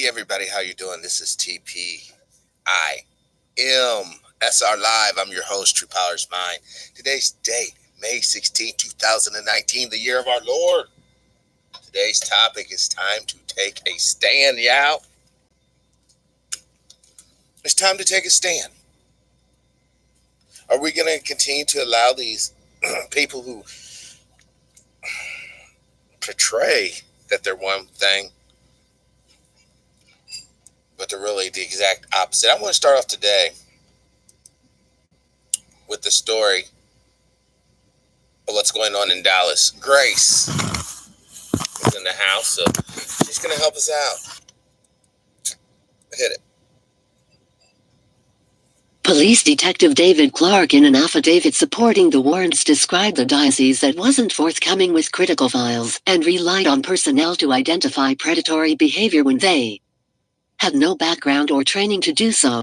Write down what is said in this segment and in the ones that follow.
Hey everybody, how you doing? This is TPIM SR Live. I'm your host, True Power's Mind. Today's date, May 16, 2019, the year of our Lord. Today's topic is time to take a stand, y'all. It's time to take a stand. Are we going to continue to allow these people who portray that they're one thing, but they're really the exact opposite? I want to start off today with the story of what's going on in Dallas. Grace is in the house, so she's going to help us out. Hit it. Police Detective David Clark, in an affidavit supporting the warrants, described the diocese that wasn't forthcoming with critical files and relied on personnel to identify predatory behavior when they had no background or training to do so.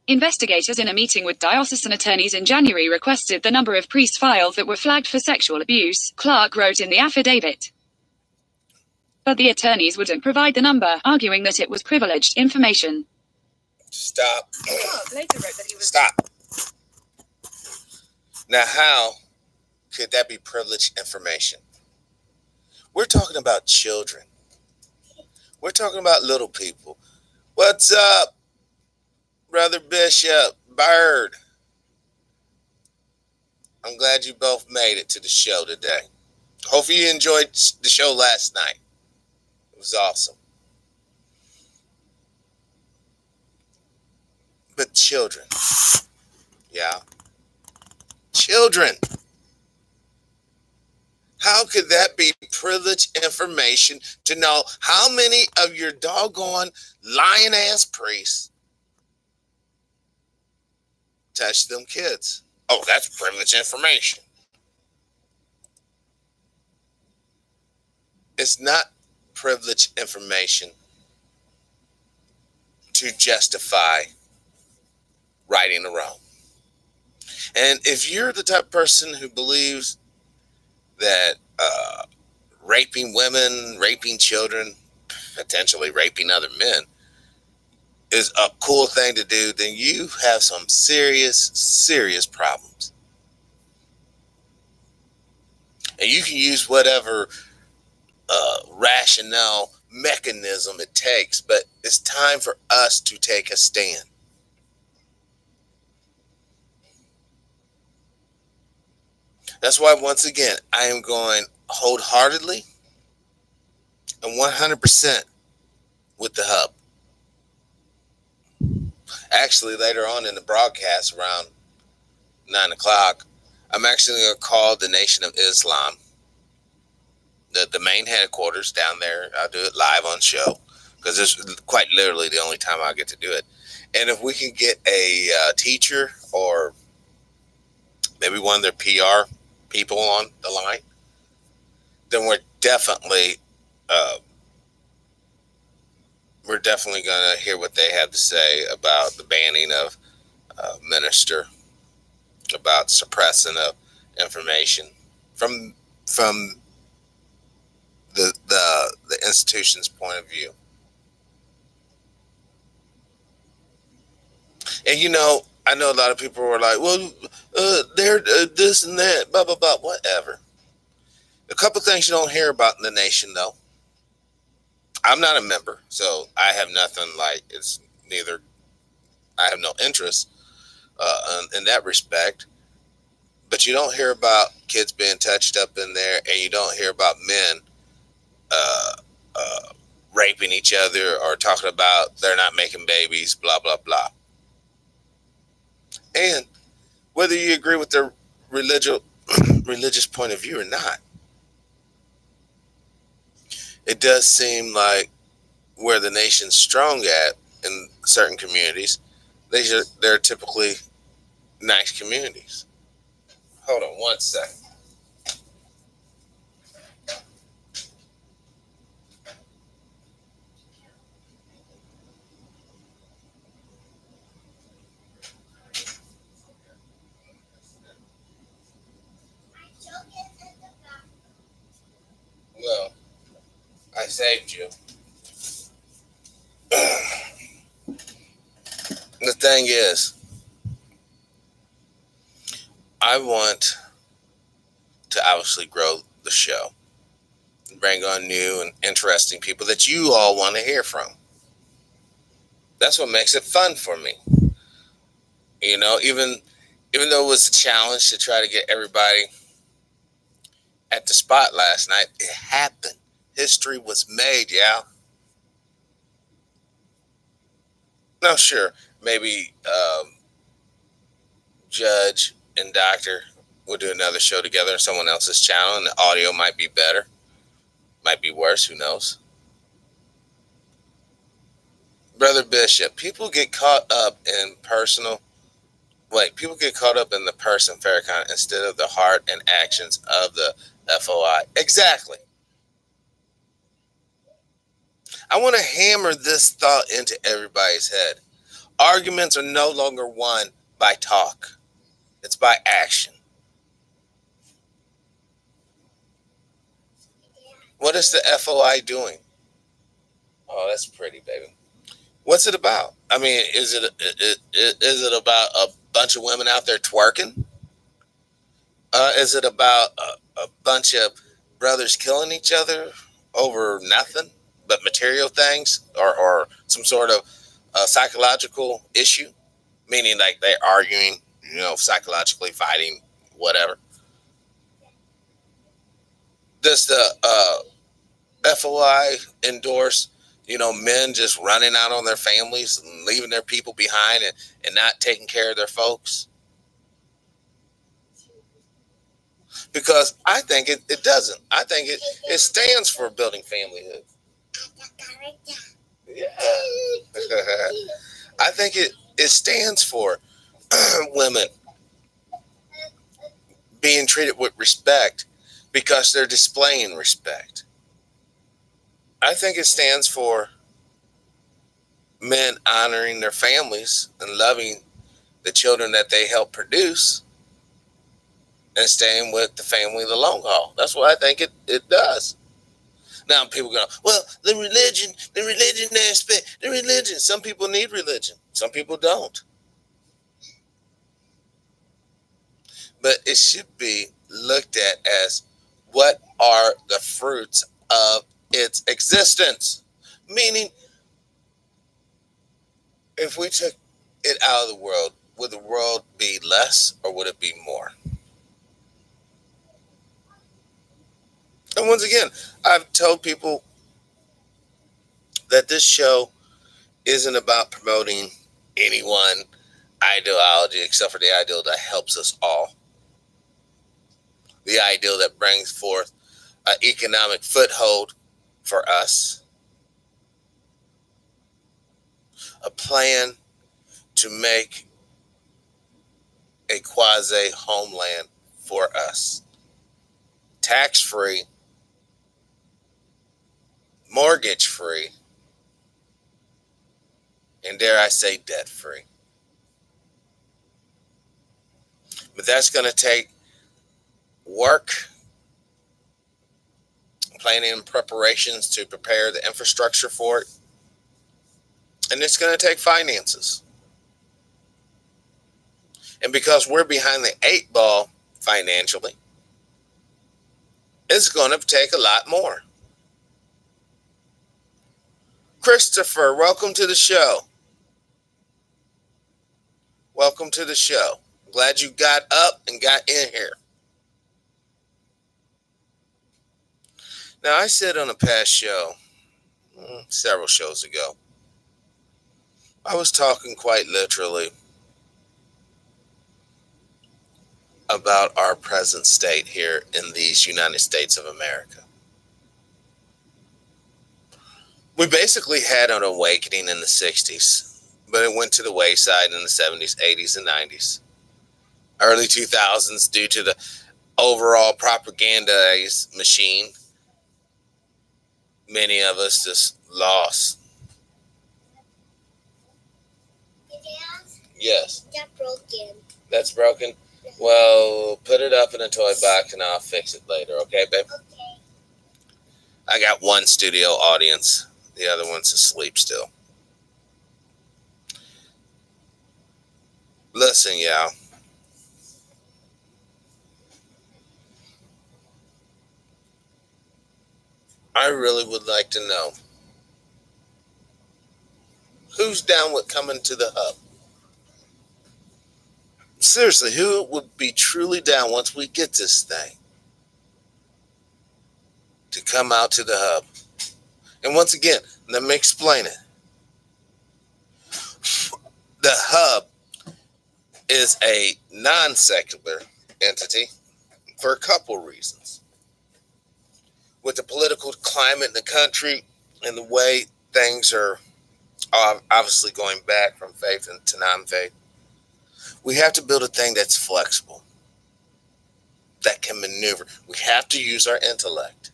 Investigators in a meeting with diocesan attorneys in January requested the number of priest files that were flagged for sexual abuse, Clark wrote in the affidavit. But the attorneys wouldn't provide the number, arguing that it was privileged information. Stop. Clark later wrote that he was... Stop. Now, how could that be privileged information? We're talking about children. We're talking about little people. What's up, Brother Bishop, Bird? I'm glad you both made it to the show today. Hopefully you enjoyed the show last night. It was awesome. But children. Yeah. Children. How could that be privileged information to know how many of your doggone lying-ass priests touch them kids? Oh, that's privileged information. It's not privileged information to justify righting a wrong. And if you're the type of person who believes that raping women, raping children, potentially raping other men is a cool thing to do, then you have some serious problems. And you can use whatever rationale mechanism it takes, but it's time for us to take a stand. That's why, once again, I am going wholeheartedly and 100% with the hub. Actually, later on in the broadcast, around 9 o'clock, I'm actually going to call the Nation of Islam, the main headquarters down there. I'll do it live on show because this is quite literally the only time I get to do it. And if we can get a teacher or maybe one of their PR people on the line, then we're definitely going to hear what they have to say about the banning of minister, about suppressing of information from the institution's point of view. And I know a lot of people were like, well, they're this and that, blah, blah, blah, whatever. A couple things you don't hear about in the nation, though. I'm not a member, so I have nothing I have no interest in that respect. But you don't hear about kids being touched up in there, and you don't hear about men raping each other or talking about they're not making babies, blah, blah, blah. And whether you agree with their religious point of view or not, it does seem like where the nation's strong at in certain communities, they're typically nice communities. Hold on one second. I saved you. The thing is, I want to obviously grow the show, bring on new and interesting people that you all want to hear from. That's what makes it fun for me. You know, even though it was a challenge to try to get everybody at the spot last night, it happened. History was made, yeah. No, sure, maybe Judge and Doctor will do another show together on someone else's channel, and the audio might be better, might be worse, who knows. Brother Bishop, people get caught up in people get caught up in the person Farrakhan instead of the heart and actions of the FOI. Exactly. I want to hammer this thought into everybody's head. Arguments are no longer won by talk. It's by action. What is the FOI doing? Oh, that's pretty, baby. What's it about? I mean, is it about a bunch of women out there twerking? Is it about a bunch of brothers killing each other over nothing but material things, or some sort of psychological issue? Meaning, like, they're arguing, psychologically fighting, whatever. Does the FOI endorse, men just running out on their families and leaving their people behind and not taking care of their folks? Because I think it doesn't. I think it stands for building familyhood. Yeah. I think it stands for women being treated with respect because they're displaying respect. I think it stands for men honoring their families and loving the children that they help produce and staying with the family the long haul. That's what I think it does. Now people go, well, the religion aspect, the religion. Some people need religion. Some people don't. But it should be looked at as, what are the fruits of its existence? Meaning, if we took it out of the world, would the world be less or would it be more? And once again, I've told people that this show isn't about promoting any one ideology except for the ideal that helps us all. The ideal that brings forth an economic foothold for us. A plan to make a quasi homeland for us. Tax-free, mortgage-free, and dare I say debt-free. But that's going to take work, planning and preparations to prepare the infrastructure for it. And it's going to take finances. And because we're behind the 8 ball financially, it's going to take a lot more. Christopher, welcome to the show. Welcome to the show. Glad you got up and got in here. Now, I said on a past show, several shows ago, I was talking quite literally about our present state here in these United States of America. We basically had an awakening in the 60s, but it went to the wayside in the 70s, 80s, and 90s. Early 2000s, due to the overall propagandized machine, many of us just lost. Yes. That's broken. That's broken? Well, put it up in a toy box and I'll fix it later, okay, babe? Okay. I got one studio audience. The other one's asleep still. Listen, y'all. I really would like to know who's down with coming to the hub. Seriously, who would be truly down once we get this thing to come out to the hub? And once again, let me explain it. The hub is a non-secular entity for a couple reasons. With the political climate in the country and the way things are obviously going back from faith to non-faith, we have to build a thing that's flexible, that can maneuver. We have to use our intellect.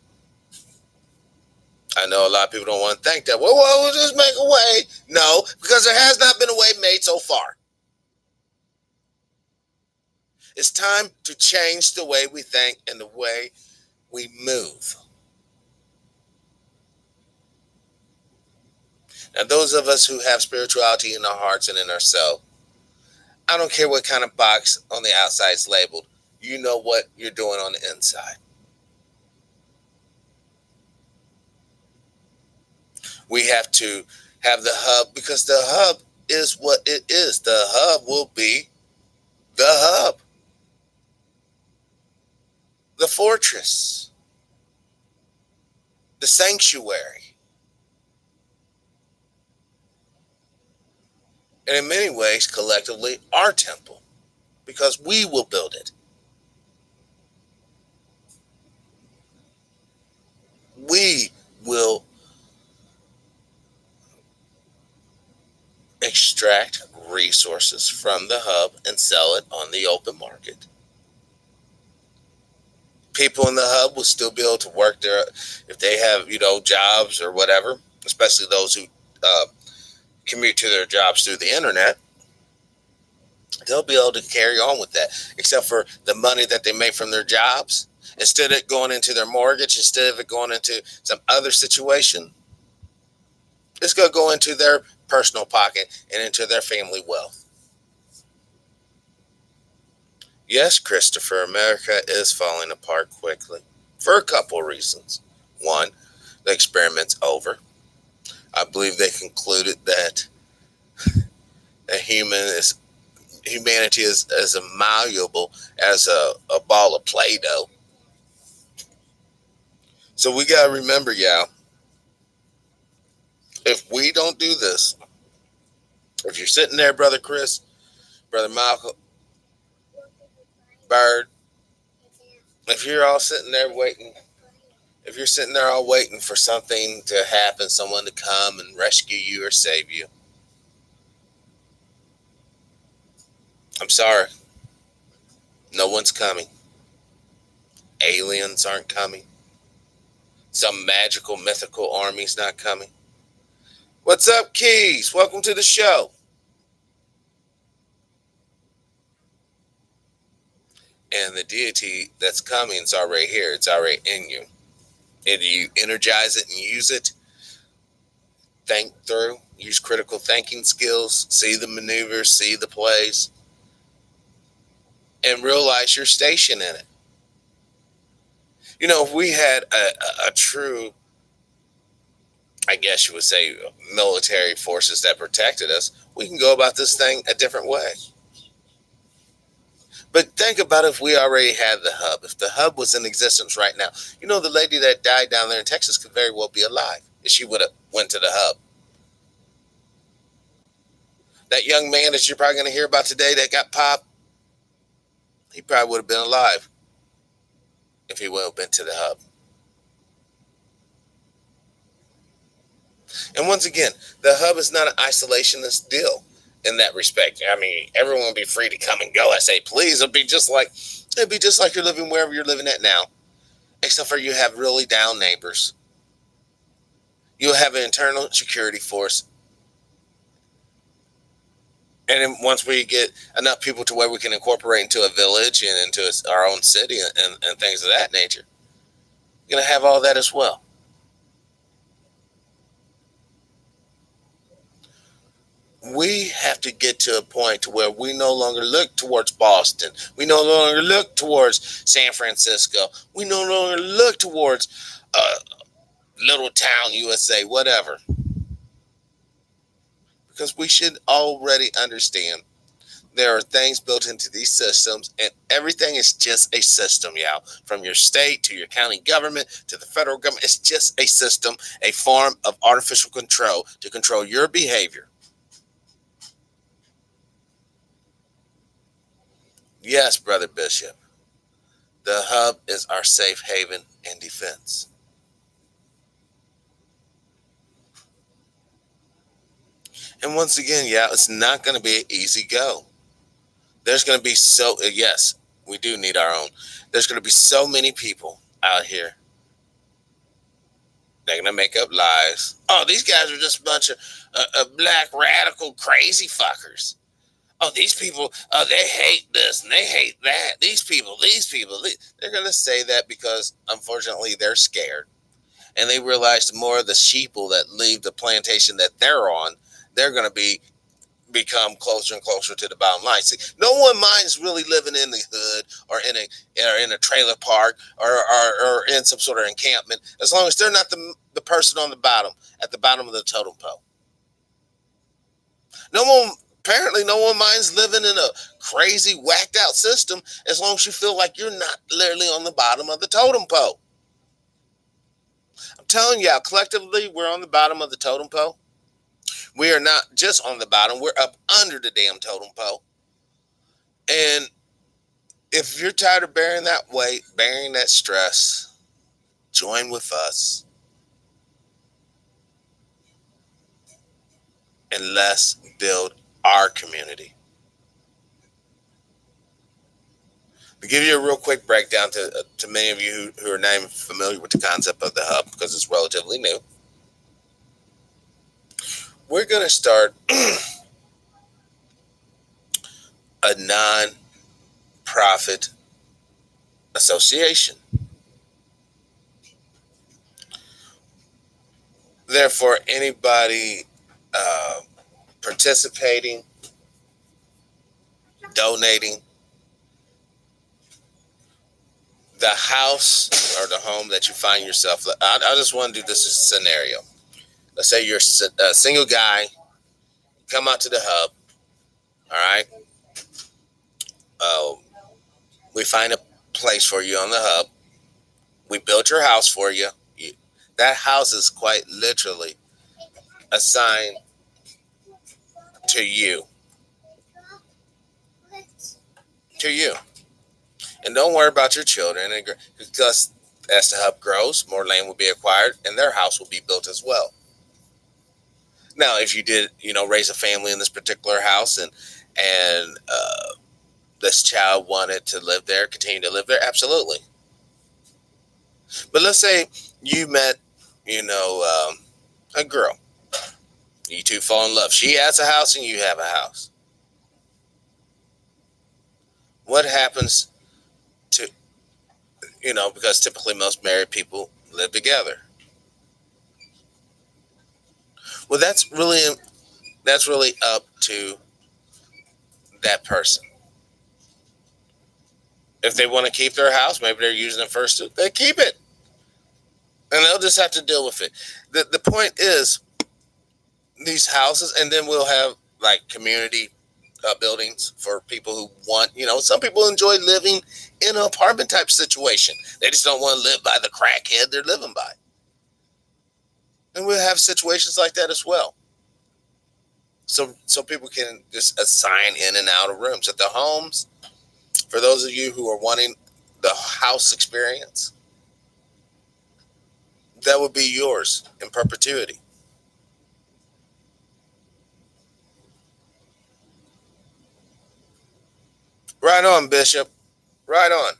I know a lot of people don't want to think that. Well, we'll just make a way. No, because there has not been a way made so far. It's time to change the way we think and the way we move. Now, those of us who have spirituality in our hearts and in ourselves, I don't care what kind of box on the outside is labeled. You know what you're doing on the inside. We have to have the hub because the hub is what it is. The hub will be the hub, the fortress, the sanctuary. And in many ways, collectively, our temple, because we will build it. We will extract resources from the hub and sell it on the open market. People in the hub will still be able to work there if they have, jobs or whatever, especially those who commute to their jobs through the internet. They'll be able to carry on with that, except for the money that they make from their jobs. Instead of it going into their mortgage, instead of it going into some other situation, it's going to go into their personal pocket and into their family wealth. Yes, Christopher, America is falling apart quickly for a couple of reasons. One, the experiment's over. I believe they concluded that humanity is as malleable as a ball of Play-Doh. So we got to remember, y'all, if we don't do this, if you're sitting there, Brother Chris, Brother Malcolm, Bird, if you're all sitting there waiting, if you're sitting there all waiting for something to happen, someone to come and rescue you or save you, I'm sorry. No one's coming. Aliens aren't coming. Some magical, mythical army's not coming. What's up, Keys? Welcome to the show. And the deity that's coming is already here. It's already in you. Either you energize it and use it, think through, use critical thinking skills, see the maneuvers, see the plays, and realize your station in it. If we had a true, I guess you would say, military forces that protected us, we can go about this thing a different way. But think about if we already had the hub. If the hub was in existence right now, the lady that died down there in Texas could very well be alive if she would have went to the hub. That young man that you're probably going to hear about today that got popped, he probably would have been alive if he would have been to the hub. And once again, the hub is not an isolationist deal in that respect. I mean, everyone will be free to come and go. I say, please, it'll be just like you're living wherever you're living at now, except for you have really down neighbors. You'll have an internal security force. And then once we get enough people to where we can incorporate into a village and into our own city and things of that nature, you're going to have all that as well. We have to get to a point to where we no longer look towards Boston. We no longer look towards San Francisco. We no longer look towards Little Town, USA, whatever. Because we should already understand there are things built into these systems, and everything is just a system, y'all. From your state to your county government to the federal government, it's just a system, a form of artificial control to control your behavior. Yes, Brother Bishop, the hub is our safe haven and defense. And once again, yeah, it's not going to be an easy go. There's going to be yes, we do need our own. There's going to be so many people out here. They're going to make up lies. Oh, these guys are just a bunch of black radical crazy fuckers. Oh, these people, they hate this and they hate that. These people. They're going to say that because, unfortunately, they're scared. And they realize the more of the sheeple that leave the plantation that they're on, they're going to become closer and closer to the bottom line. See, no one minds really living in the hood or in a trailer park or in some sort of encampment, as long as they're not the person on the bottom, at the bottom of the totem pole. Apparently no one minds living in a crazy, whacked out system, as long as you feel like you're not literally on the bottom of the totem pole. I'm telling y'all, collectively, we're on the bottom of the totem pole. We are not just on the bottom, we're up under the damn totem pole. And if you're tired of bearing that weight, bearing that stress, join with us. And let's build our community. To give you a real quick breakdown to many of you who are not even familiar with the concept of the hub, because it's relatively new, we're going to start a non-profit association. Therefore, anybody participating, donating, the house or the home that you find yourself, I just want to do this as a scenario. Let's say you're a single guy, come out to the hub, all right? We find a place for you on the hub. We built your house for you. That house is quite literally assigned to you. To you. And don't worry about your children, because as the hub grows, more land will be acquired and their house will be built as well. Now, if you did, raise a family in this particular house and this child wanted to live there, continue to live there, absolutely. But let's say you met, a girl. You two fall in love. She has a house and you have a house. What happens to, because typically most married people live together. Well, that's really up to that person. If they want to keep their house, maybe they're using it first, they keep it. And they'll just have to deal with it. The point is, these houses, and then we'll have like community buildings for people who want, some people enjoy living in an apartment type situation. They just don't want to live by the crackhead they're living by. And we'll have situations like that as well. So people can just assign in and out of rooms at the homes. For those of you who are wanting the house experience, that would be yours in perpetuity. Right on, Bishop. Right on.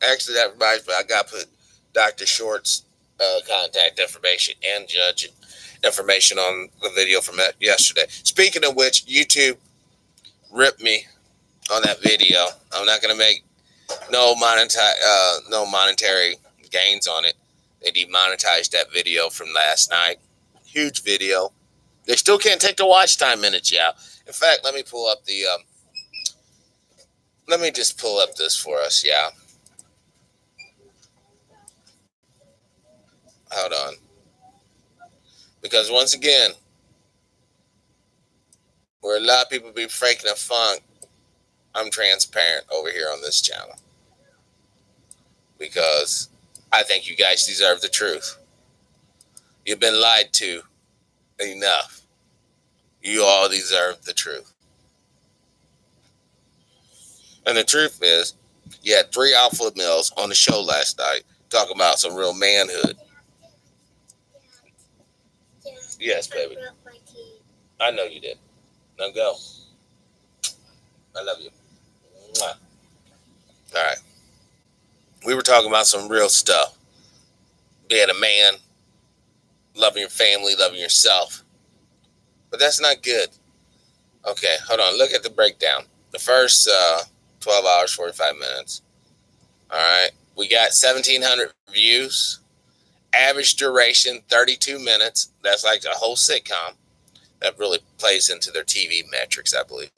Actually, that reminds me, I got to put Dr. Short's contact information and judge information on the video from yesterday. Speaking of which, YouTube ripped me on that video. I'm not going to make no monetary gains on it. They demonetized that video from last night. Huge video. They still can't take the watch time minutes, yeah. In fact, let me pull up the, let me just pull up this for us, yeah. Hold on. Because once again, where a lot of people be faking a funk, I'm transparent over here on this channel. Because I think you guys deserve the truth. You've been lied to enough. You all deserve the truth. And the truth is, you had 3 alpha males on the show last night talking about some real manhood. Yes, baby. I know you did. Now go. I love you. Mwah. All right. We were talking about some real stuff. Being a man, loving your family, loving yourself. But that's not good. Okay, hold on. Look at the breakdown. The first 12 hours, 45 minutes. All right. We got 1,700 views. Average duration, 32 minutes. That's like a whole sitcom. That really plays into their TV metrics, I believe.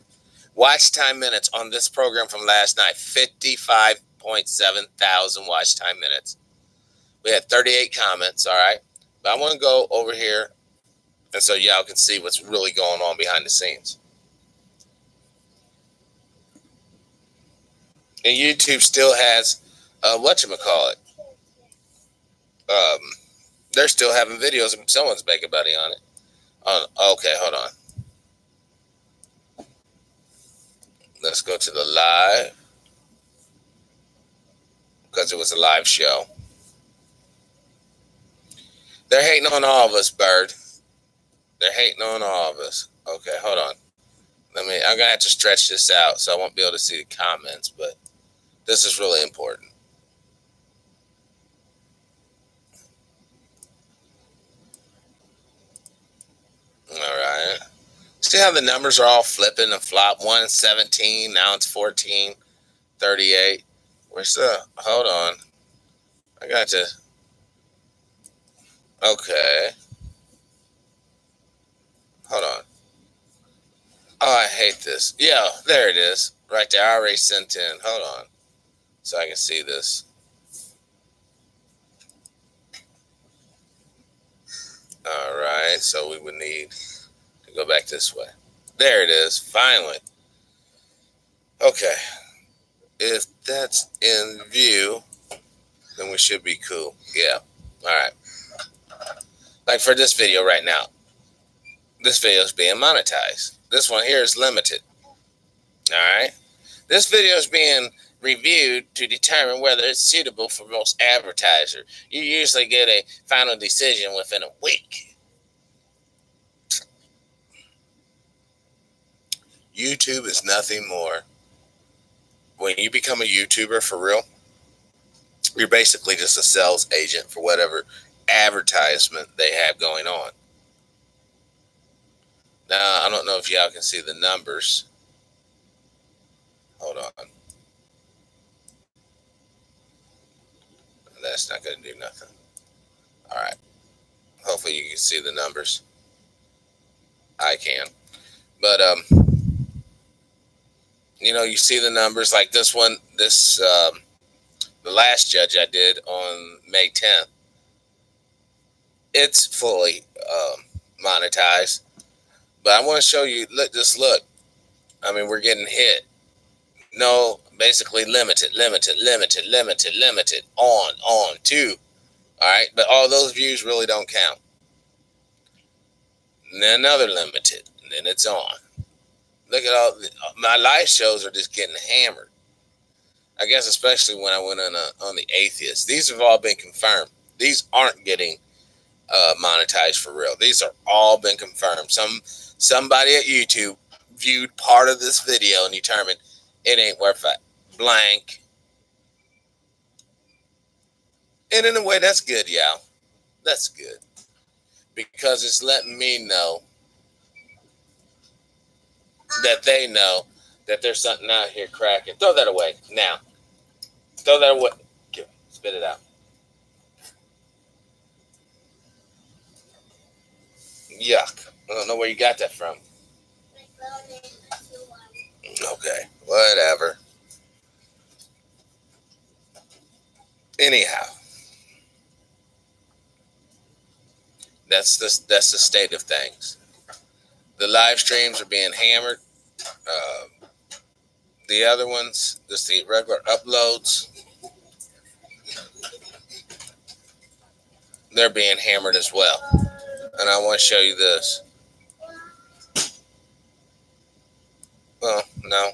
Watch time minutes on this program from last night, 55.7 thousand watch time minutes. We had 38 comments, all right? But I want to go over here and so y'all can see what's really going on behind the scenes. And YouTube still has, whatchamacallit. They're still having videos and someone's making money on it. Okay, hold on. Let's go to the live. Because it was a live show. They're hating on all of us, Bird. They're hating on all of us. Okay, hold on. I'm going to have to stretch this out so I won't be able to see the comments, but this is really important. All right. See how the numbers are all flipping and flop? 117, now it's 14, 38. Where's the, hold on. I got to, okay. Hold on. Oh, I hate this. Yeah, there it is. Right there. I already sent in. Hold on. So I can see this. All right. So we would need to go back this way. There it is. Finally. Okay. If that's in view, then we should be cool. Yeah. All right. Like for this video right now. This video is being monetized. This one here is limited. All right. This video is being reviewed to determine whether it's suitable for most advertisers. You usually get a final decision within a week. YouTube is nothing more. When you become a YouTuber for real, you're basically just a sales agent for whatever advertisement they have going on. Now, I don't know if y'all can see the numbers. Hold on. That's not going to do nothing. All right. Hopefully you can see the numbers. I can. But, you know, you see the numbers like this one, the last judge I did on May 10th. It's fully monetized. But I want to show you, just look. I mean, we're getting hit. No, basically limited, on, two. All right, but all those views really don't count. And then another limited, and then it's on. Look at all, my live shows are just getting hammered. I guess especially when I went on the atheists. These have all been confirmed. These aren't getting monetized for real. These are all been confirmed. Somebody at YouTube viewed part of this video and determined it ain't worth it. Blank. And in a way, that's good, y'all. That's good. Because it's letting me know that they know that there's something out here cracking. Throw that away now. Throw that away. Spit it out. Yuck. I don't know where you got that from. Okay, whatever. Anyhow, that's the state of things. The live streams are being hammered. The other ones, just the regular uploads, they're being hammered as well. And I want to show you this. Well, no,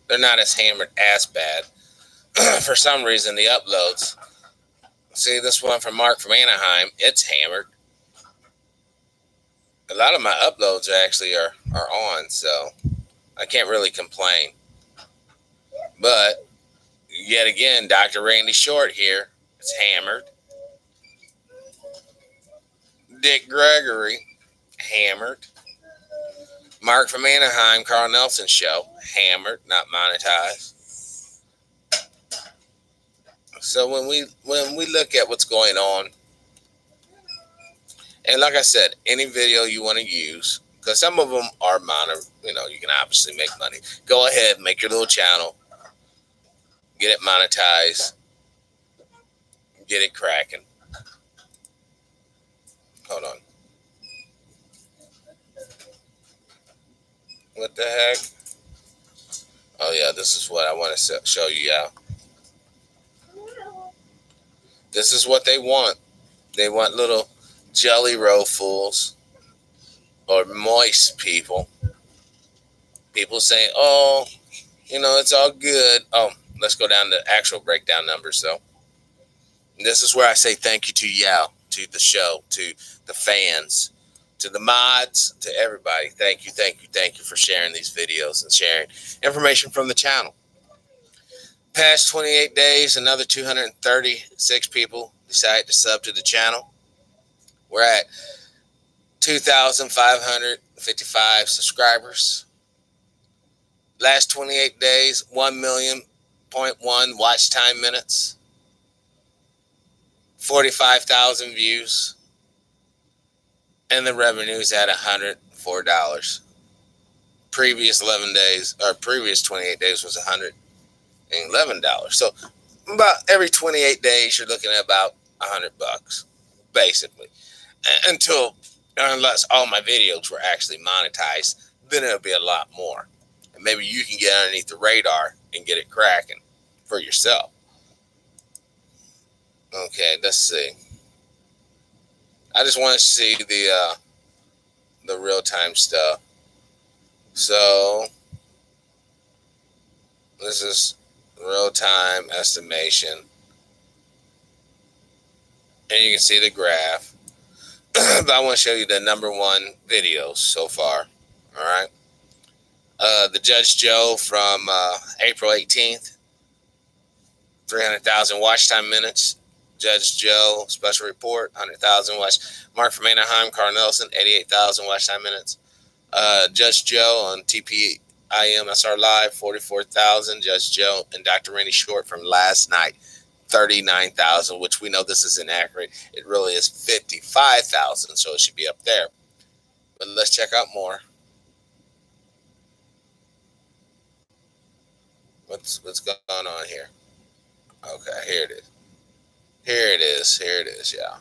they're not as hammered as bad. For some reason, the uploads. See, this one from Mark from Anaheim, it's hammered. A lot of my uploads actually are on, so I can't really complain. But yet again, Dr. Randy Short here, it's hammered. Dick Gregory, hammered. Mark from Anaheim, Carl Nelson show, hammered, not monetized. So when we look at what's going on, and like I said, any video you want to use, because some of them are minor, you can obviously make money. Go ahead, make your little channel, get it monetized, get it cracking. Hold on. What the heck? Oh yeah, this is what I want to show you, y'all. This is what they want. They want little jelly roll fools or moist people. People say, oh, it's all good. Oh, let's go down to actual breakdown numbers, though. This is where I say thank you to y'all, to the show, to the fans, to the mods, to everybody. Thank you for sharing these videos and sharing information from the channel. Past 28 days, another 236 people decided to sub to the channel. We're at 2,555 subscribers. Last 28 days, 1,000,000.1 watch time minutes, 45,000 views, and the revenue is at $104. Previous 28 days was $111. So about every 28 days, you're looking at about $100, basically. Unless all my videos were actually monetized, then it'll be a lot more. And maybe you can get underneath the radar and get it cracking for yourself. Okay, let's see. I just want to see the real-time stuff. So this is real-time estimation. And you can see the graph. But I want to show you the number one videos so far. All right. The Judge Joe from April 18th, 300,000 watch time minutes. Judge Joe special report, 100,000 watch. Mark from Anaheim, Carl Nelson, 88,000 watch time minutes. Judge Joe on Tpim SR Live, 44,000. Judge Joe and Dr. Randy Short from last night, 39,000, which we know this is inaccurate. It really is 55,000, so it should be up there. But let's check out more. What's going on here? Okay, here it is. Here it is, y'all.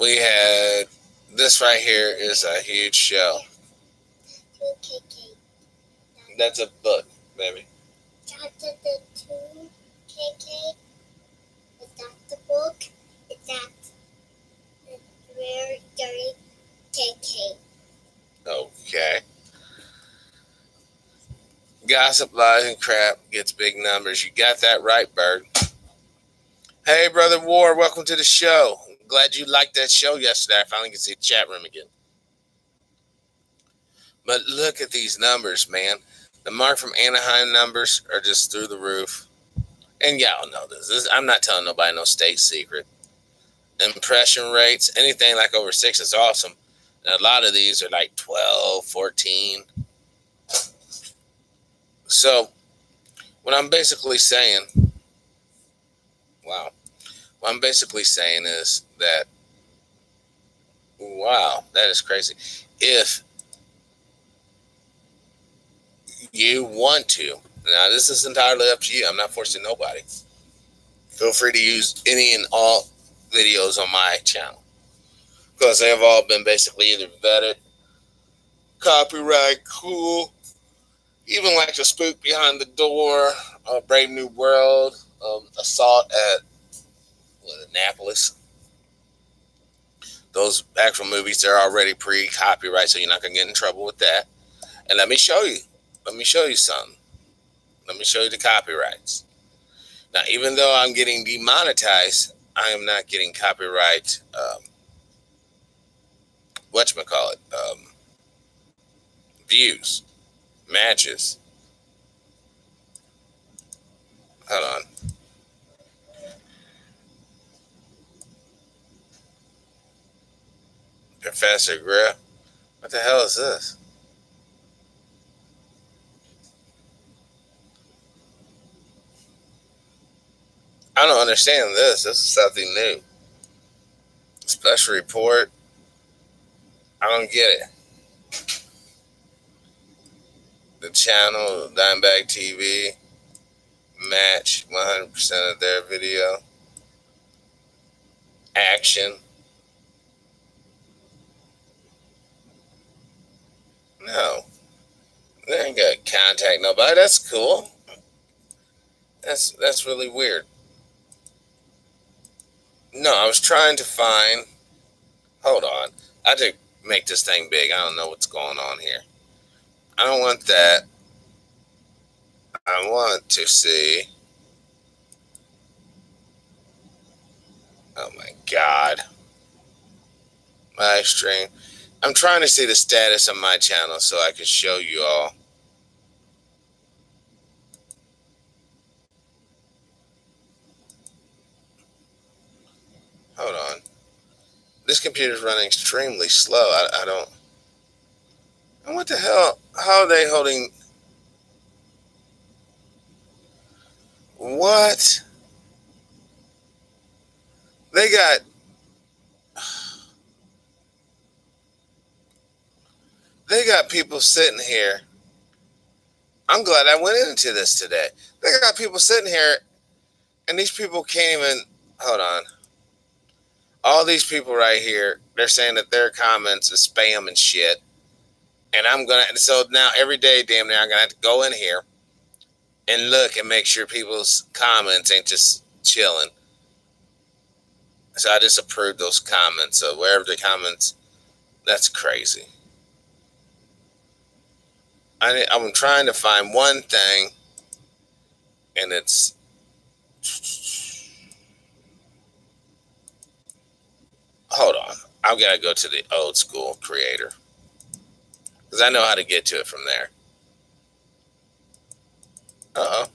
We had this right here is a huge show. That's a book, baby. That's the 2KK. Is that the book? Is that the rare dirty KK? Okay. Gossip, lies, and crap gets big numbers. You got that right, Bird. Hey, Brother War, welcome to the show. Glad you liked that show yesterday. I finally can see the chat room again. But look at these numbers, man. The Mark from Anaheim numbers are just through the roof. And y'all know this. I'm not telling nobody no state secret. Impression rates, anything like over 6 is awesome. And a lot of these are like 12, 14. So, what I'm basically saying, What I'm basically saying is that, wow, that is crazy. If you want to, now this is entirely up to you. I'm not forcing nobody. Feel free to use any and all videos on my channel, because they have all been basically either vetted, copyright, cool, even like the Spook Behind the Door, Brave New World, Assault at Annapolis. Those actual movies, they're already pre-copyright, so you're not going to get in trouble with that. And let me show you. Let me show you something. Let me show you the copyrights. Now, even though I'm getting demonetized, I am not getting copyright, whatchamacallit, views, matches. Hold on. Professor Griff. What the hell is this? I don't understand this. This is something new. Special report. I don't get it. The channel, Dimebag TV, match 100% of their video. Action. No. They ain't got to contact nobody. That's cool. That's really weird. No, I was trying to find. Hold on. I had to make this thing big. I don't know what's going on here. I don't want that. I want to see. Oh my God. Live stream. I'm trying to see the status of my channel so I can show you all. Hold on. This computer's running extremely slow. I don't. And what the hell? How are they holding? What? They got. They got people sitting here. I'm glad I went into this today. They got people sitting here, and these people can't even. Hold on. All these people right here, they're saying that their comments is spam and shit. And I'm going to, so now every day, damn near, I'm going to have to go in here and look and make sure people's comments ain't just chilling. So I just approved those comments. So wherever the comments, that's crazy. I'm trying to find one thing, and it's. Hold on. I've got to go to the old school creator, because I know how to get to it from there. Uh-oh.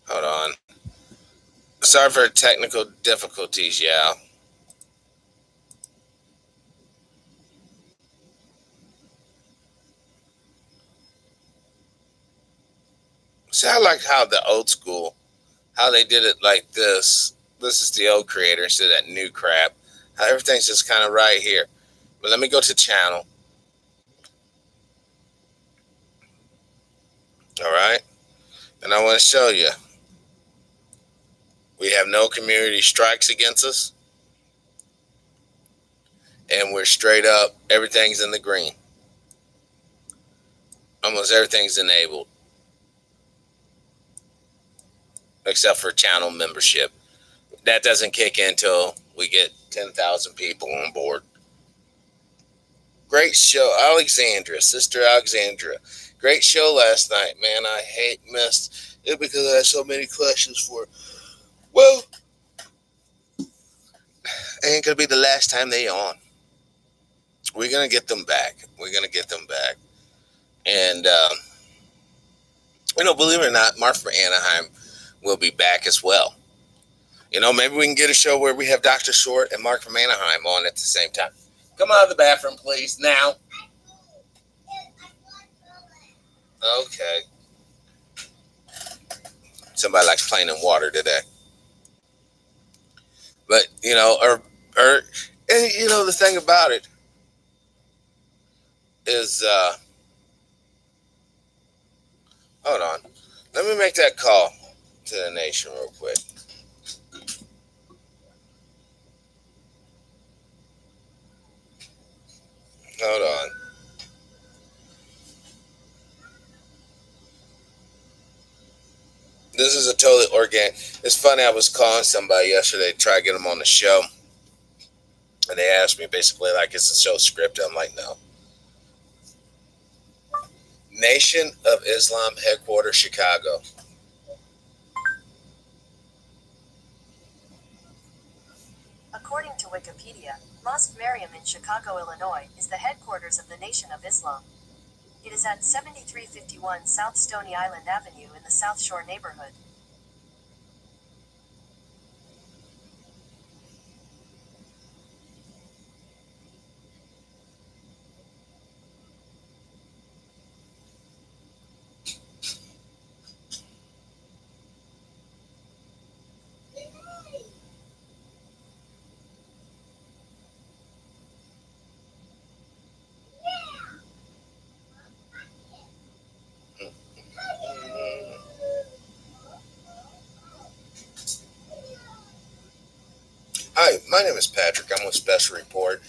Hold on. Sorry for technical difficulties, y'all. See, I like how the old school, how they did it like this. This is the old creator instead of that new crap. How everything's just kind of right here. But let me go to channel. All right. And I want to show you. We have no community strikes against us. And we're straight up, everything's in the green. Almost everything's enabled. Except for channel membership. That doesn't kick in until we get 10,000 people on board. Great show, Alexandra, Sister Alexandra. Great show last night, man. I missed it because I had so many questions for it. Well, ain't gonna be the last time they on. We're gonna get them back. We're gonna get them back. And believe it or not, Martha Anaheim will be back as well. Maybe we can get a show where we have Dr. Short and Mark from Anaheim on at the same time. Come out of the bathroom, please, now. Okay. somebody likes playing in water today. But and the thing about it is, hold on, let me make that call to the nation real quick. Hold on. This is a totally organic. It's funny. I was calling somebody yesterday to try to get them on the show, and they asked me basically like, "Is the show scripted?" I'm like, "No." Nation of Islam headquarters, Chicago. According to Wikipedia, Mosque Mariam in Chicago, Illinois, is the headquarters of the Nation of Islam. It is at 7351 South Stony Island Avenue in the South Shore neighborhood. Hi, my name is Patrick. I'm with Special Report.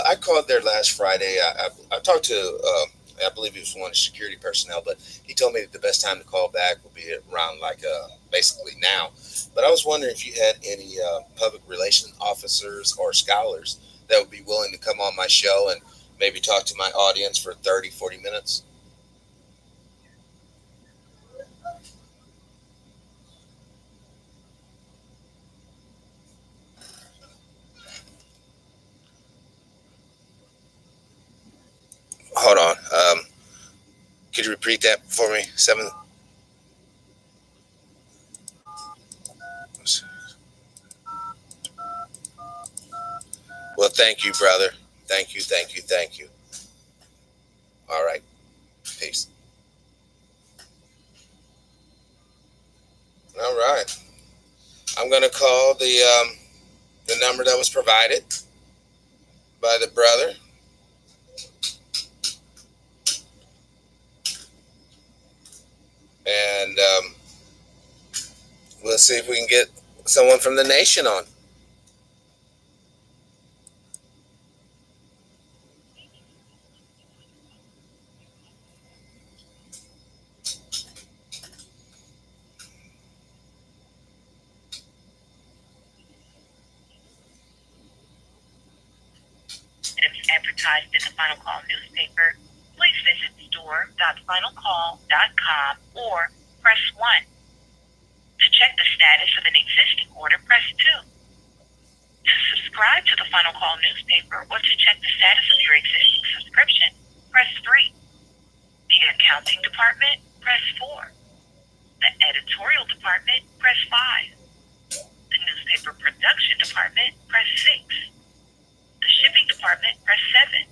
I called there last Friday. I talked to, I believe he was one of the security personnel, but he told me that the best time to call back would be around basically now. But I was wondering if you had any public relations officers or scholars that would be willing to come on my show and maybe talk to my audience for 30, 40 minutes. Hold on. Could you repeat that for me? 7. Well, thank you, brother. Thank you, thank you, thank you. All right. Peace. All right. I'm going to call the number that was provided by the brother. And let's see if we can get someone from the nation on. Advertised in the Final Call newspaper, please visit store.finalcall.com or press 1. To check the status of an existing order, press 2. To subscribe to the Final Call newspaper or to check the status of your existing subscription, press 3. The accounting department, press 4. The editorial department, press 5. The newspaper production department, press 6. The shipping department, press 7.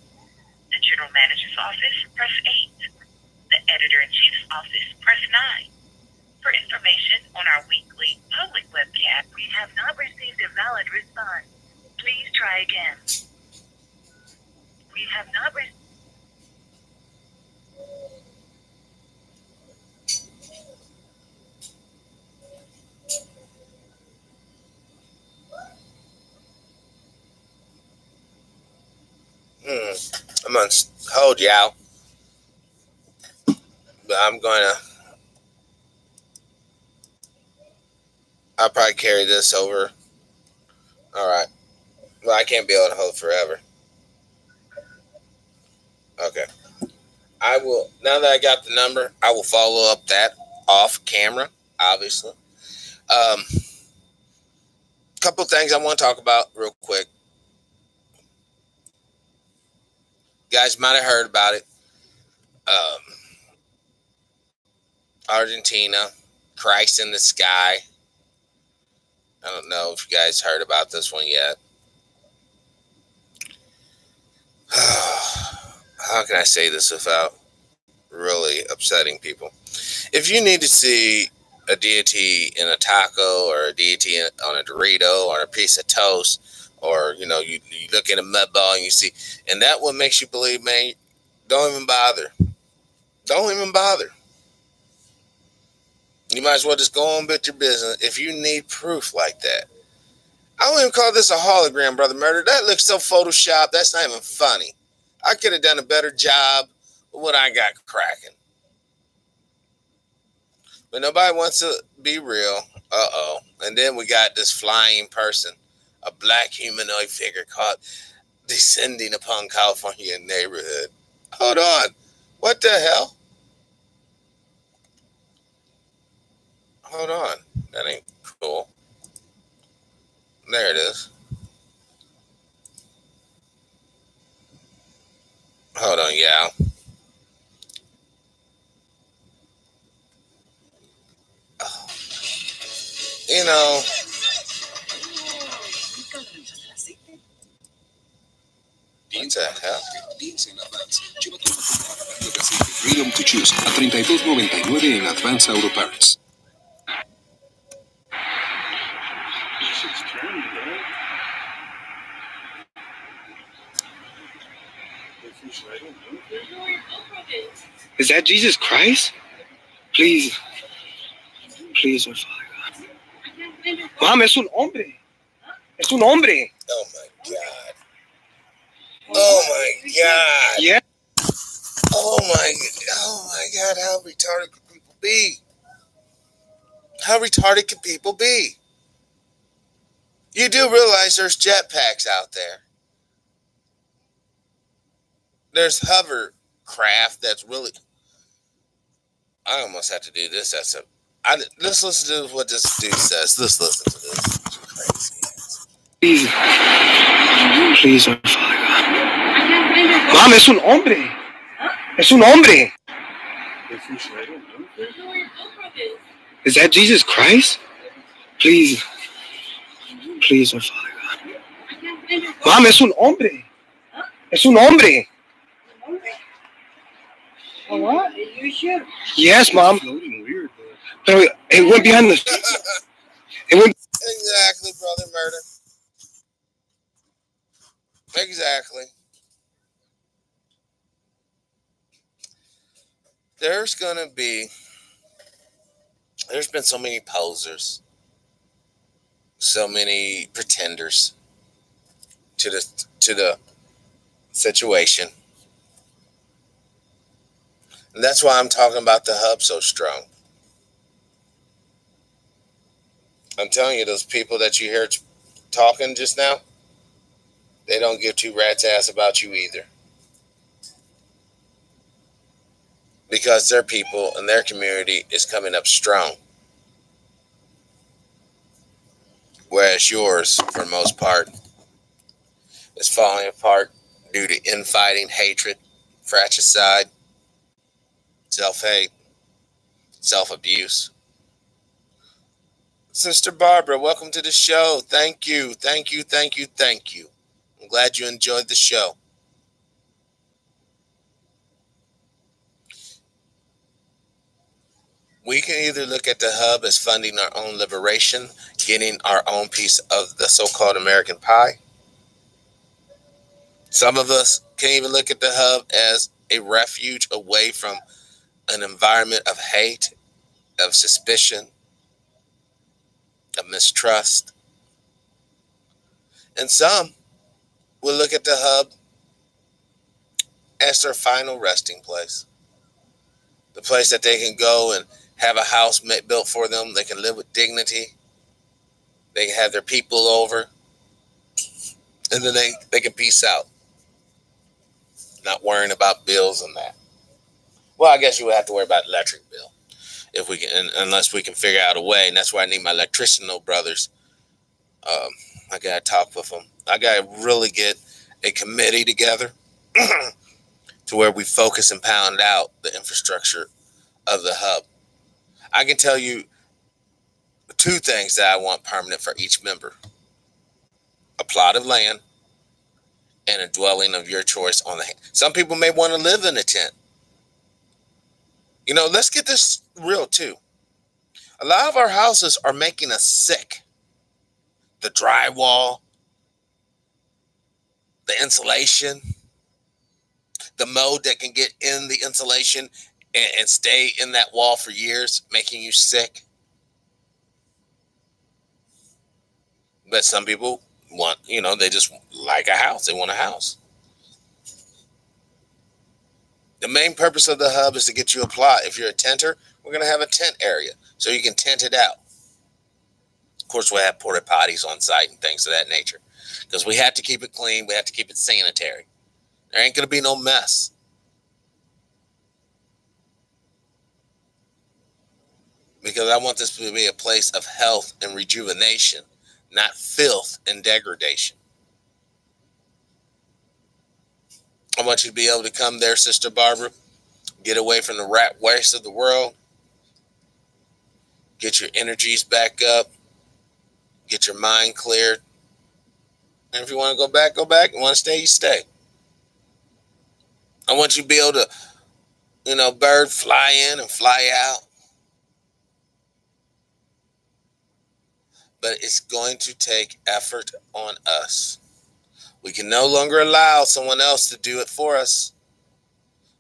The general manager's office, press 8. The editor-in-chief's office, press 9. For information on our weekly public webcast, we have not received a valid response. Please try again. We have not received. I'm on hold, y'all. But I'll probably carry this over. All right. Well, I can't be able to hold forever. Okay. I will, now that I got the number, I will follow up that off camera, obviously. Couple things I want to talk about real quick. Guys might have heard about it. Argentina, Christ in the sky. I don't know if you guys heard about this one yet. How can I say this without really upsetting people? If you need to see a deity in a taco, or a deity on a Dorito, or a piece of toast, or you look at a mud ball and you see, and that what makes you believe, man. Don't even bother. Don't even bother. You might as well just go on with your business if you need proof like that. I wouldn't even call this a hologram, Brother Murder. That looks so photoshopped. That's not even funny. I could have done a better job with what I got cracking. But nobody wants to be real. Uh-oh. And then we got this flying person, a black humanoid figure caught descending upon California neighborhood. Hold on. What the hell? Hold on. That ain't cool. There it is. Hold on, yeah. You know, what the hell? Freedom to choose a $32.99 en Advance Auto Parts. Is that Jesus Christ? Please, please, oh Father God. Mom, es un hombre. Es un hombre. Oh my God. Oh my God. Yeah. Oh my God. How retarded can people be? How retarded can people be? You do realize there's jetpacks out there. There's hovercraft that's really. I almost have to do this. Let's listen to what this dude says. Let's listen to this. Please, please, oh Father God. Mom, es un hombre. Es un hombre. Is that Jesus Christ? Please, please, oh Father God. Mom, es un hombre. Es un hombre. Oh, what? Are you sure? Yes, Mom. Pero it went behind the. It went. Exactly, Brother Murder. Exactly. There's been so many posers, so many pretenders to the situation. And that's why I'm talking about the hub so strong. I'm telling you, those people that you hear talking just now, they don't give two rats ass about you either. Because their people and their community is coming up strong. Whereas yours, for the most part, is falling apart due to infighting, hatred, fratricide, self-hate, self-abuse. Sister Barbara, welcome to the show. Thank you, thank you, thank you, thank you. I'm glad you enjoyed the show. We can either look at the hub as funding our own liberation, getting our own piece of the so-called American pie. Some of us can even look at the hub as a refuge away from an environment of hate, of suspicion, of mistrust. And some will look at the hub as their final resting place. The place that they can go and have a house built for them. They can live with dignity. They can have their people over. And then they can peace out. Not worrying about bills and that. Well, I guess you would have to worry about electric bill. If we can, unless we can figure out a way. And that's why I need my electrician brothers. I got to talk with them. I got to really get a committee together to where we focus and pound out the infrastructure of the hub. I can tell you two things that I want permanent for each member. A plot of land and a dwelling of your choice on the. Some people may want to live in a tent. Let's get this real too. A lot of our houses are making us sick. The drywall, the insulation, the mold that can get in the insulation and stay in that wall for years, making you sick. But some people want, they just like a house. They want a house. The main purpose of the hub is to get you a plot. If you're a tenter, we're going to have a tent area so you can tent it out. Of course, we'll have porta potties on site and things of that nature because we have to keep it clean. We have to keep it sanitary. There ain't going to be no mess. Because I want this to be a place of health and rejuvenation, not filth and degradation. I want you to be able to come there, Sister Barbara, get away from the rat waste of the world, get your energies back up, get your mind cleared. And if you want to go back, go back. You want to stay, you stay. I want you to be able to, bird fly in and fly out. But it's going to take effort on us. We can no longer allow someone else to do it for us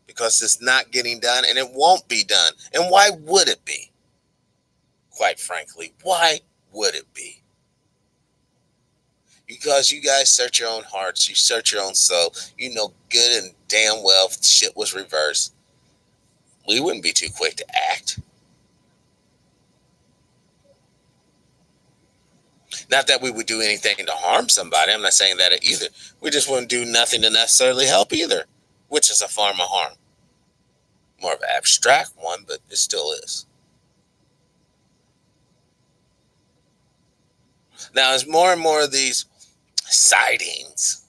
because it's not getting done and it won't be done. And why would it be? Quite frankly, why would it be? Because you guys search your own hearts, you search your own soul. You know good and damn well if shit was reversed, we wouldn't be too quick to act. Not that we would do anything to harm somebody. I'm not saying that either. We just wouldn't do nothing to necessarily help either, which is a form of harm. More of an abstract one, but it still is. Now, as more and more of these sightings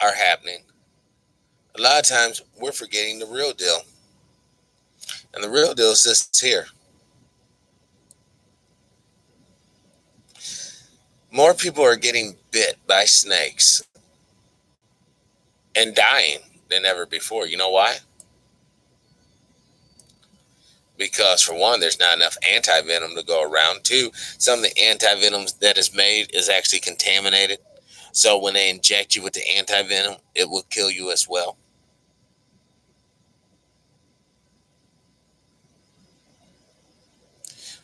are happening, a lot of times we're forgetting the real deal. And the real deal is this here. More people are getting bit by snakes and dying than ever before. You know why? Because for one, there's not enough anti-venom to go around. Two, some of the anti-venom that is made is actually contaminated. So when they inject you with the anti-venom, it will kill you as well.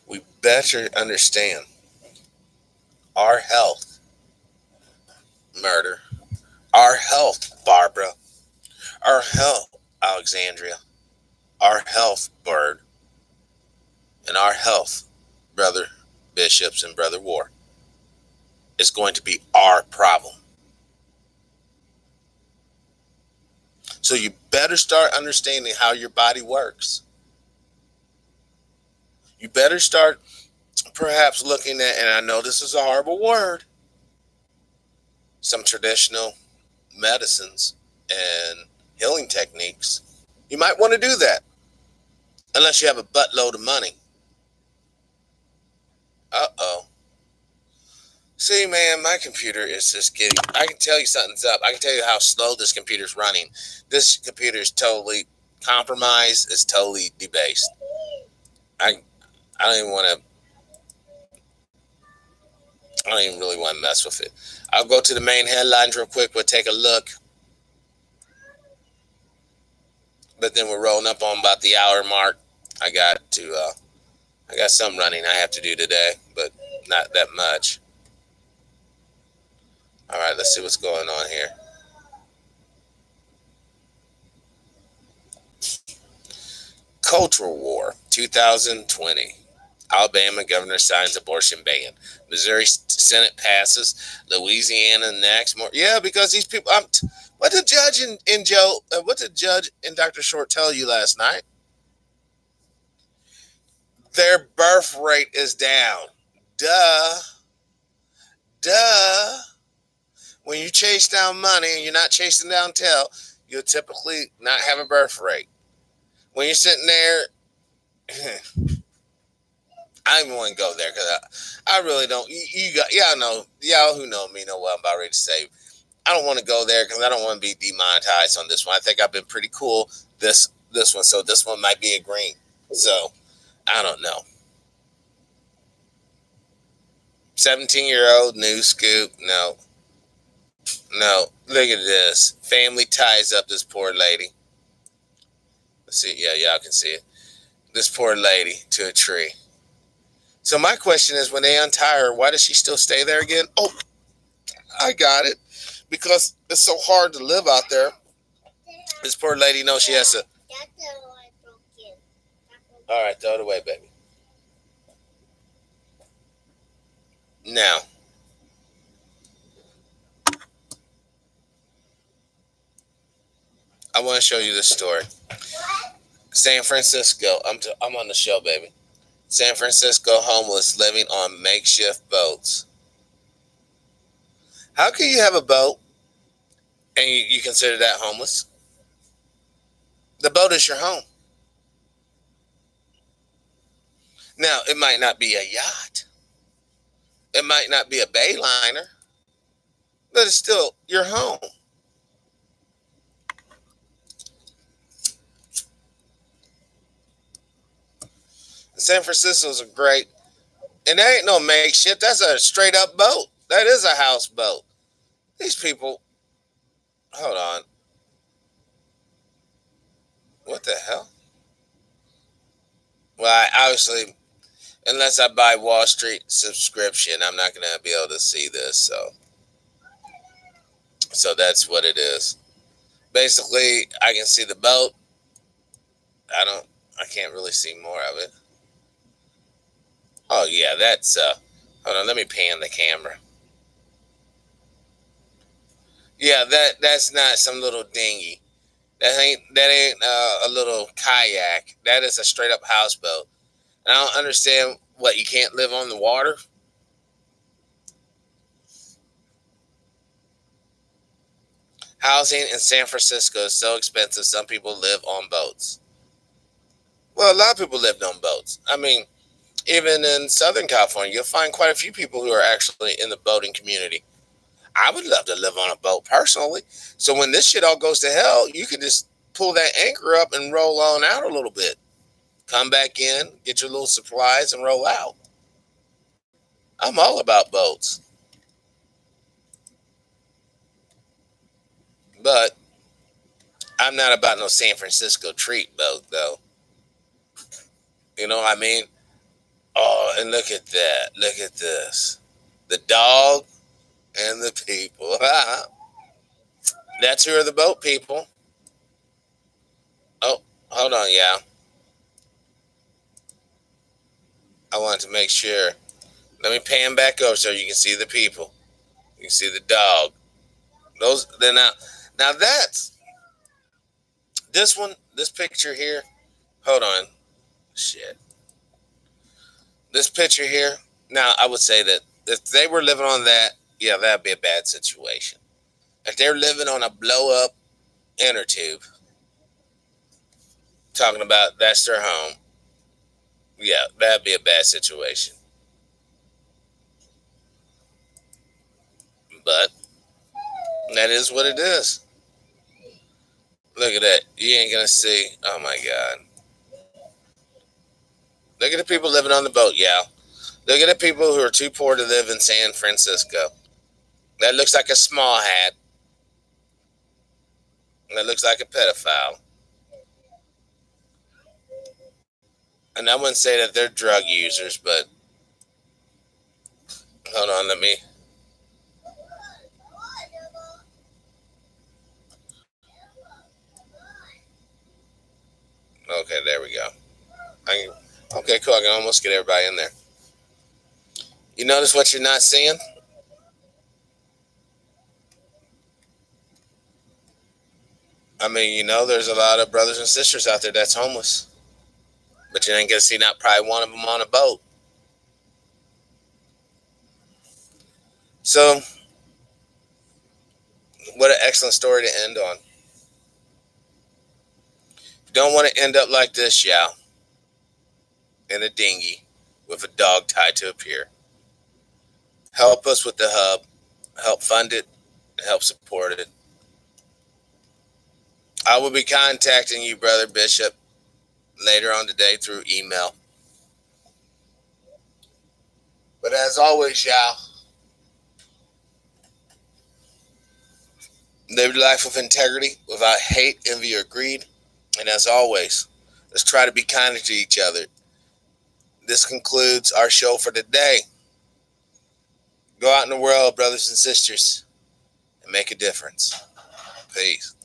We better understand our health, murder, our health, Barbara, our health, Alexandria, our health, Bird, and our health, Brother Bishops and Brother War, is going to be our problem. So you better start understanding how your body works. You better start perhaps looking at, and I know this is a horrible word, some traditional medicines and healing techniques. You might want to do that, unless you have a buttload of money. See, man, my computer is just getting, I can tell you something's up. I can tell you how slow this computer's running. This computer is totally compromised. It's totally debased. I don't even really want to mess with it. I'll go to the main headlines real quick. We'll take a look. But then we're rolling up on about the hour mark. I got some running I have to do today, but not that much. All right, let's see what's going on here. Cultural War, 2020. Alabama governor signs abortion ban. Missouri Senate passes. Louisiana next. More, yeah, because these people. What did Judge and Joe? What did Judge and Dr. Short tell you last night? Their birth rate is down. Duh. When you chase down money and you're not chasing down tail, you'll typically not have a birth rate. When you're sitting there, I don't even want to go there because I really don't. Y'all who know me know what I'm about ready to say. I don't want to go there because I don't want to be demonetized on this one. I think I've been pretty cool this one, so this one might be a green. So I don't know. 17-year-old news scoop. No. Look at this. Family ties up this poor lady. Let's see. Yeah, y'all can see it. This poor lady to a tree. So my question is, when they untie her, why does she still stay there again? Oh, I got it. Because it's so hard to live out there. This poor lady knows she has to. All right, throw it away, baby. Now, I want to show you this story. San Francisco. I'm on the show, baby. San Francisco homeless living on makeshift boats. How can you have a boat and you consider that homeless? The boat is your home. Now, it might not be a yacht. It might not be a bayliner. But it's still your home. San Francisco's a great, and that ain't no makeshift. That's a straight up boat. That is a houseboat. These people, hold on. What the hell? Well, obviously, unless I buy Wall Street subscription, I'm not going to be able to see this. So that's what it is. Basically, I can see the boat. I can't really see more of it. Oh yeah, that's hold on, let me pan the camera. Yeah, that's not some little dinghy. That ain't a little kayak. That is a straight up houseboat. And I don't understand what, you can't live on the water. Housing in San Francisco is so expensive. Some people live on boats. Well, a lot of people lived on boats. I mean, even in Southern California, you'll find quite a few people who are actually in the boating community. I would love to live on a boat personally. So when this shit all goes to hell, you can just pull that anchor up and roll on out a little bit. Come back in, get your little supplies, and roll out. I'm all about boats. But I'm not about no San Francisco treat boat, though. You know what I mean? Oh, and look at that. Look at this. The dog and the people. That's who are the boat people. Oh, hold on, yeah. I wanted to make sure. Let me pan back over so you can see the people. You can see the dog. They're now that's this picture here. Hold on. Shit. This picture here. Now I would say that if they were living on that, yeah, that'd be a bad situation. If they're living on a blow up inner tube, talking about that's their home, yeah, that'd be a bad situation. But that is what it is. Look at that. You ain't gonna see. Oh my God. Look at the people living on the boat, yeah. Look at the people who are too poor to live in San Francisco. That looks like a small hat. That looks like a pedophile. And I wouldn't say that they're drug users, but hold on, let me. Okay, there we go. Okay, cool. I can almost get everybody in there. You notice what you're not seeing? I mean, there's a lot of brothers and sisters out there that's homeless. But you ain't going to see not probably one of them on a boat. So, what an excellent story to end on. You don't want to end up like this, y'all. In a dinghy with a dog tied to a pier. Help us with the hub. Help fund it. Help support it. I will be contacting you, Brother Bishop, later on today through email. But as always, y'all, live your life with integrity, without hate, envy, or greed. And as always, let's try to be kinder to each other. This concludes our show for today. Go out in the world, brothers and sisters, and make a difference. Peace.